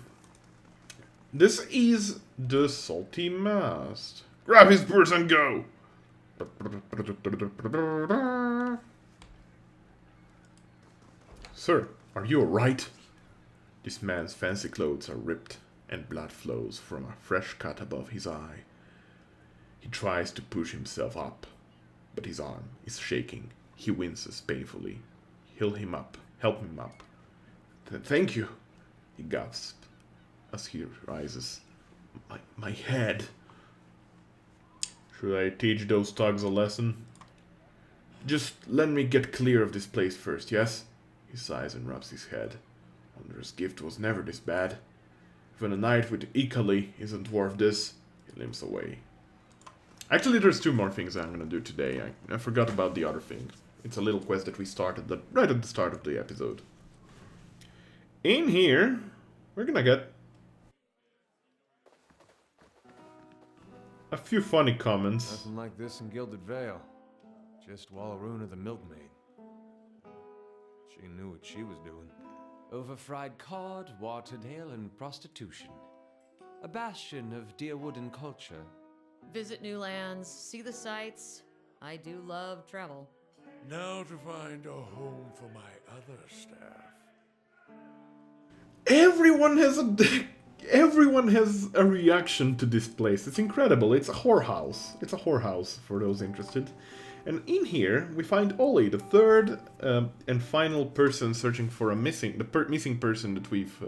This is the Salty Mast. Grab his purse and go! Sir, are you alright? This man's fancy clothes are ripped, and blood flows from a fresh cut above his eye. He tries to push himself up, but his arm is shaking. He winces painfully. Help him up. Thank you, he gasps as he rises. My head. Should I teach those thugs a lesson? Just let me get clear of this place first, yes? He sighs and rubs his head. Ondra's gift was never this bad. Even a night with Ikali isn't worth this. He limps away. Actually, there's 2 more things I'm gonna do today. I forgot about the other thing. It's a little quest that we started right at the start of the episode. In here, we're gonna get a few funny comments. Nothing like this in Gilded Vale. Just Wallaruna the milkmaid. She knew what she was doing. Overfried cod, watered ale, and prostitution. A bastion of Deerwooden culture. Visit new lands, see the sights. I do love travel. Now to find a home for my other staff. Everyone has a reaction to this place. It's incredible. It's a whorehouse. It's a whorehouse for those interested. And in here, we find Ollie, the third and final person searching for missing person that we've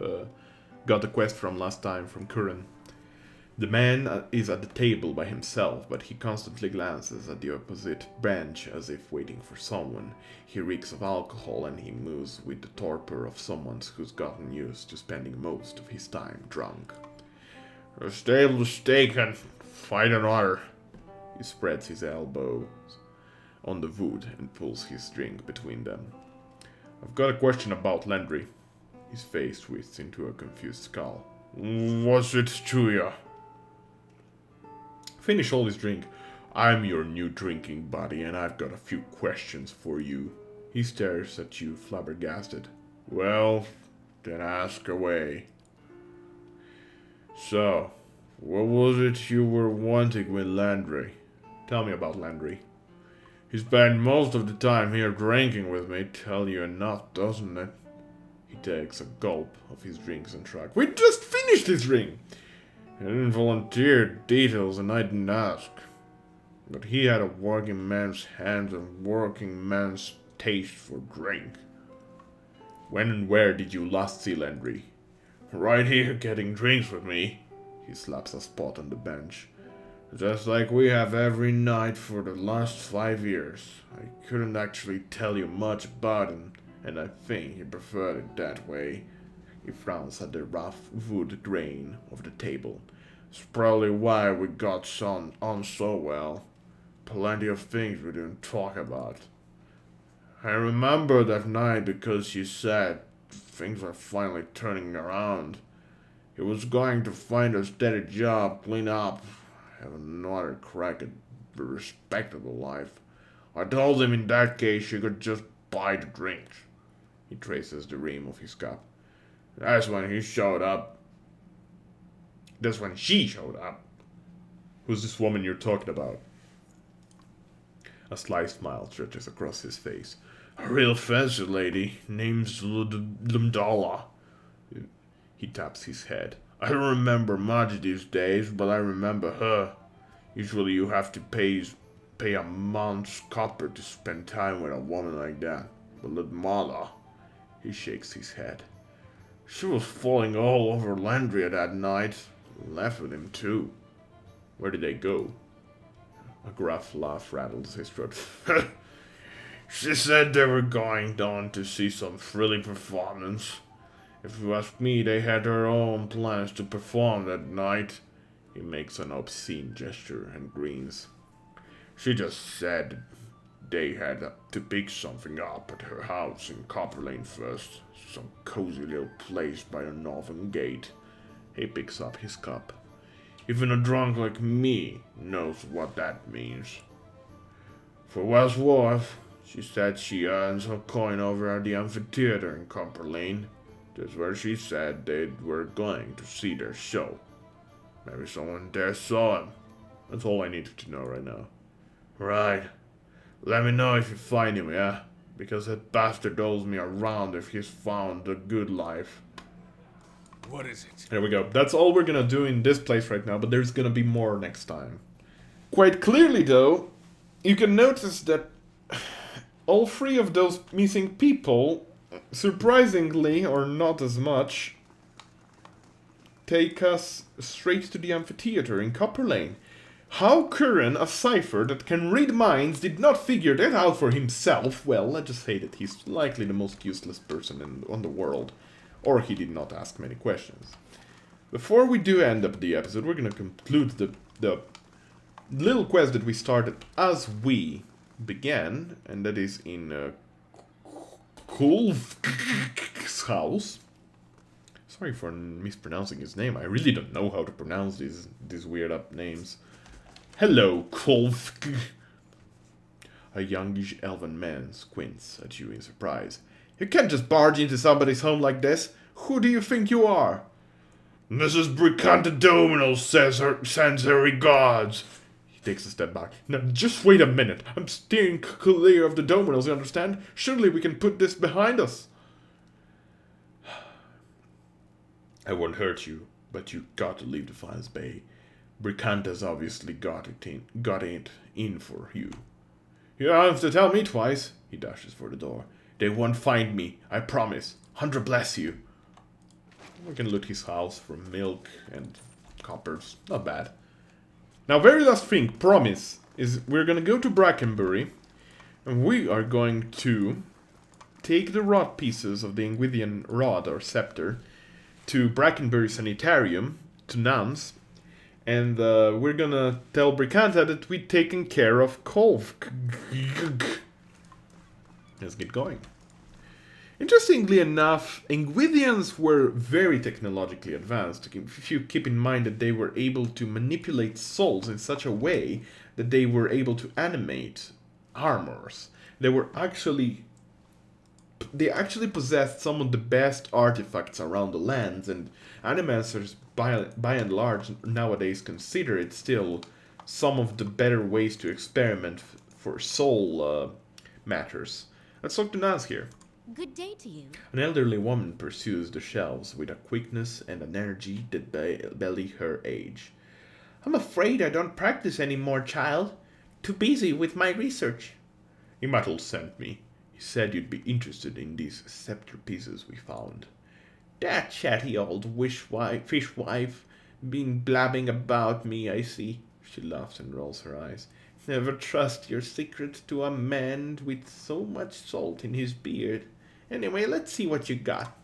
got a quest from last time, from Curran. The man is at the table by himself, but he constantly glances at the opposite bench as if waiting for someone. He reeks of alcohol and he moves with the torpor of someone who's gotten used to spending most of his time drunk. The stable's taken. Find another. He spreads his elbows on the wood and pulls his drink between them. I've got a question about Landry. His face twists into a confused scowl. What's it to ya? Finish all his drink. I'm your new drinking buddy, and I've got a few questions for you. He stares at you, flabbergasted. Well, then ask away. So, what was it you were wanting with Landry? Tell me about Landry. He spent most of the time here drinking with me. Tell you enough, doesn't it? He takes a gulp of his drinks and shrugs. We just finished his drink! He didn't volunteer details and I didn't ask. But he had a working man's hands and working man's taste for drink. When and where did you last see Landry? Right here getting drinks with me. He slaps a spot on the bench. Just like we have every night for the last 5 years. I couldn't actually tell you much about him, and I think he preferred it that way. He frowns at the rough wood grain of the table. It's probably why we got on so well. Plenty of things we didn't talk about. I remember that night because you said things were finally turning around. He was going to find a steady job, clean up, have another crack at a respectable life. I told him in that case he could just buy the drinks. He traces the rim of his cup. That's when he showed up. That's when she showed up. Who's this woman you're talking about? A sly smile stretches across his face. A real fancy lady. Name's Lumdala. He taps his head. I don't remember much these days, but I remember her. Usually you have to pay a month's copper to spend time with a woman like that. But Ludmala, he shakes his head. She was falling all over Landry that night. Left with him too. Where did they go? A gruff laugh rattles his throat. She said they were going down to see some frilly performance. If you ask me, they had their own plans to perform that night. He makes an obscene gesture and grins. She just said they had to pick something up at her house in Copper Lane first. Some cozy little place by the northern gate. He picks up his cup. Even a drunk like me knows what that means. For what's worth, she said she earns her coin over at the amphitheater in Copper Lane. That's where she said they were going to see their show. Maybe someone there saw him. That's all I needed to know right now. Right. Let me know if you find him, yeah? Because that bastard owes me a round if he's found the good life. What is it? There we go. That's all we're gonna do in this place right now, but there's gonna be more next time. Quite clearly, though, you can notice that all three of those missing people, surprisingly or not as much, take us straight to the amphitheater in Copper Lane. How Curran, a cipher that can read minds, did not figure that out for himself, well, let's just say that he's likely the most useless person on the world. Or he did not ask many questions. Before we do end up the episode, we're going to conclude the little quest that we started as we began, and that is in Kulf's house. Sorry for mispronouncing his name. I really don't know how to pronounce these weird up names. Hello, Kulf. A youngish elven man squints at you in surprise. You can't just barge into somebody's home like this. Who do you think you are? Mrs. Bricanta Domino sends her regards. He takes a step back. Now, just wait a minute. I'm steering clear of the dominoes, you understand? Surely we can put this behind us. I won't hurt you, but you got to leave Defiance Bay. Bricanta's obviously got it in for you. You don't have to tell me twice. He dashes for the door. They won't find me, I promise. Ondra bless you. We can loot his house for milk and coppers. Not bad. Now, very last thing, promise, is we're gonna go to Brackenbury, and we are going to take the rod pieces of the Ingwithian rod or scepter to Brackenbury Sanitarium, to nuns, and we're gonna tell Bricanta that we've taken care of Kolv. Let's get going. Interestingly enough, Ingwithians were very technologically advanced. If you keep in mind that they were able to manipulate souls in such a way that they were able to animate armors. They actually possessed some of the best artifacts around the lands, and animancers by and large nowadays consider it still some of the better ways to experiment for soul matters. Let's talk to Naz here. Good day to you. An elderly woman pursues the shelves with a quickness and an energy that belie her age. I'm afraid I don't practice anymore, child. Too busy with my research. Imatul sent me. He said you'd be interested in these scepter pieces we found. That chatty old fishwife been blabbing about me, I see. She laughs and rolls her eyes. Never trust your secret to a man with so much salt in his beard. Anyway, let's see what you got.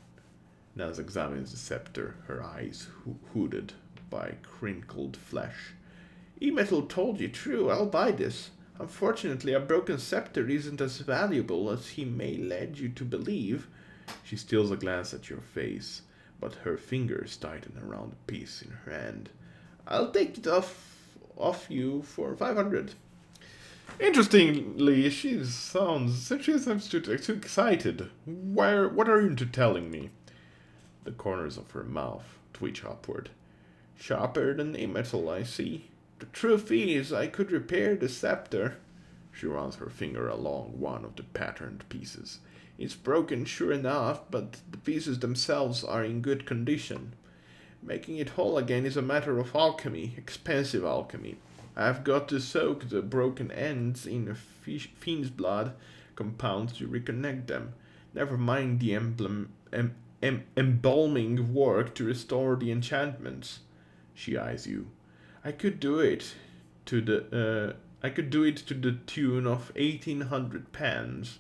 Naz examines the scepter, her eyes hooded by crinkled flesh. E-Metal told you true, I'll buy this. Unfortunately, a broken scepter isn't as valuable as he may lead you to believe. She steals a glance at your face, but her fingers tighten around the piece in her hand. I'll take it off you for 500. Interestingly, she seems too excited. What are you into telling me? The corners of her mouth twitch upward. Sharper than E-Metal, I see. The truth is, I could repair the scepter. She runs her finger along one of the patterned pieces. It's broken, sure enough, but the pieces themselves are in good condition. Making it whole again is a matter of alchemy, expensive alchemy. I've got to soak the broken ends in a fiend's blood compound to reconnect them. Never mind the embalming work to restore the enchantments. She eyes you. I could do it to the tune of 1,800 pans.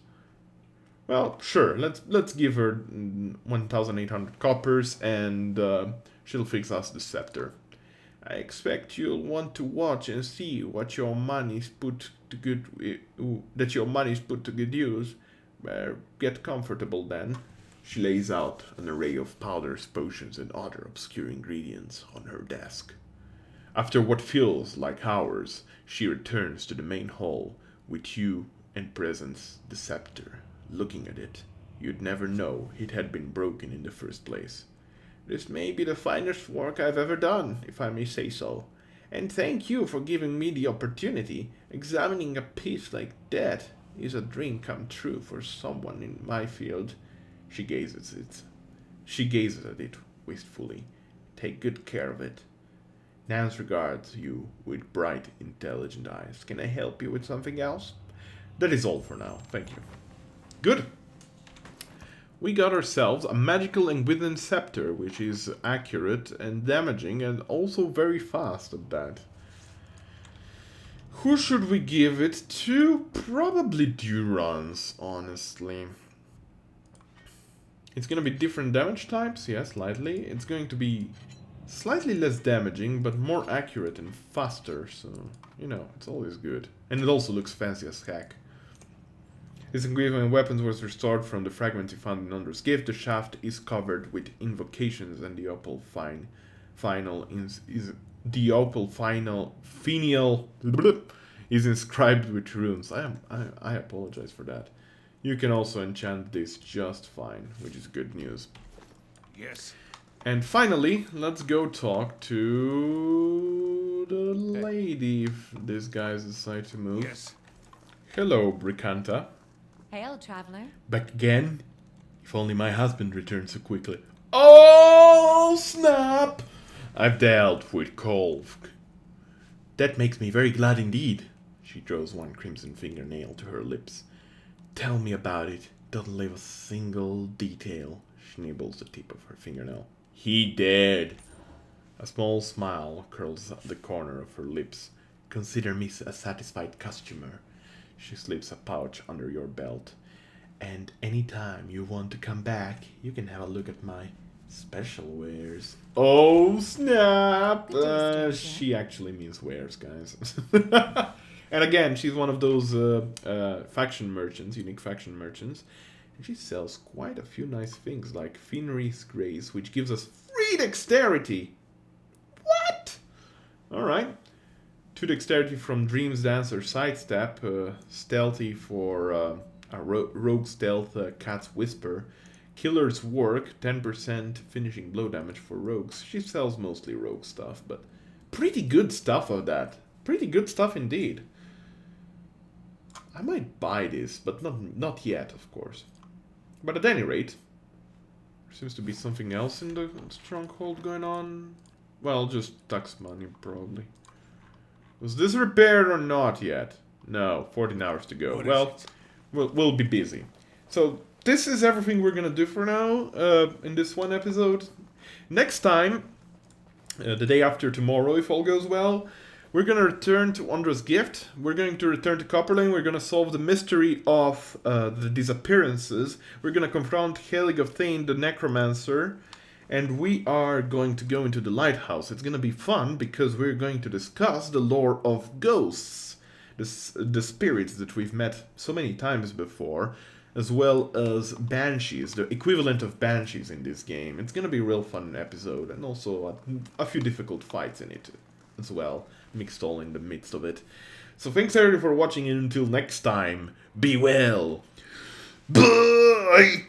Well, sure. Let's give her 1,800 coppers, and she'll fix us the scepter. I expect you'll want to watch and see what your money's put to good use. Get comfortable then. She lays out an array of powders, potions, and other obscure ingredients on her desk. After what feels like hours, she returns to the main hall with you and presents the scepter. Looking at it, you'd never know it had been broken in the first place. This may be the finest work I've ever done, if I may say so. And thank you for giving me the opportunity. Examining a piece like that is a dream come true for someone in my field. She gazes at it wistfully. Take good care of it. Nance regards you with bright, intelligent eyes. Can I help you with something else? That is all for now. Thank you. Good. We got ourselves a magical and within scepter, which is accurate and damaging and also very fast at that. Who should we give it to? Probably Durans, honestly. It's gonna be different damage types, yeah, slightly. It's going to be slightly less damaging, but more accurate and faster, so, you know, it's always good. And it also looks fancy as heck. This equivalent weapons was restored from the fragments you found in Ondra's gift. The shaft is covered with invocations, and the opal final finial is inscribed with runes. I apologize for that. You can also enchant this just fine, which is good news. Yes. And finally, let's go talk to the lady, if these guys decide to move. Yes. Hello, Bricanta. Hail, traveler. Back again? If only my husband returned so quickly. Oh, snap! I've dealt with Kolv. That makes me very glad indeed. She draws one crimson fingernail to her lips. Tell me about it. Doesn't leave a single detail. She nibbles the tip of her fingernail. He did. A small smile curls the corner of her lips. Consider me a satisfied customer. She slips a pouch under your belt. And anytime you want to come back, you can have a look at my special wares. Oh, snap! She actually means wares, guys. And again, she's one of those faction merchants, unique faction merchants. And she sells quite a few nice things, like Fenris Grace, which gives us free dexterity. What? Alright. 2 dexterity from Dreams Dancer Sidestep, stealthy for a rogue stealth Cat's Whisper, Killer's Work, 10% finishing blow damage for rogues. She sells mostly rogue stuff, but pretty good stuff of that. Pretty good stuff indeed. I might buy this, but not yet, of course. But at any rate, there seems to be something else in the stronghold going on. Well, just tax money, probably. Was this repaired or not yet? No, 14 hours to go. Well, we'll be busy. So, this is everything we're gonna do for now, in this one episode. Next time, the day after tomorrow, if all goes well, we're gonna return to Ondra's gift. We're going to return to Copperlane. We're gonna solve the mystery of the disappearances. We're gonna confront Helig of Thane, the necromancer. And we are going to go into the lighthouse. It's going to be fun because we're going to discuss the lore of ghosts, the spirits that we've met so many times before, as well as banshees, the equivalent of banshees in this game. It's going to be a real fun episode, and also a few difficult fights in it as well, mixed all in the midst of it. So thanks everybody for watching, and until next time, be well. Bye!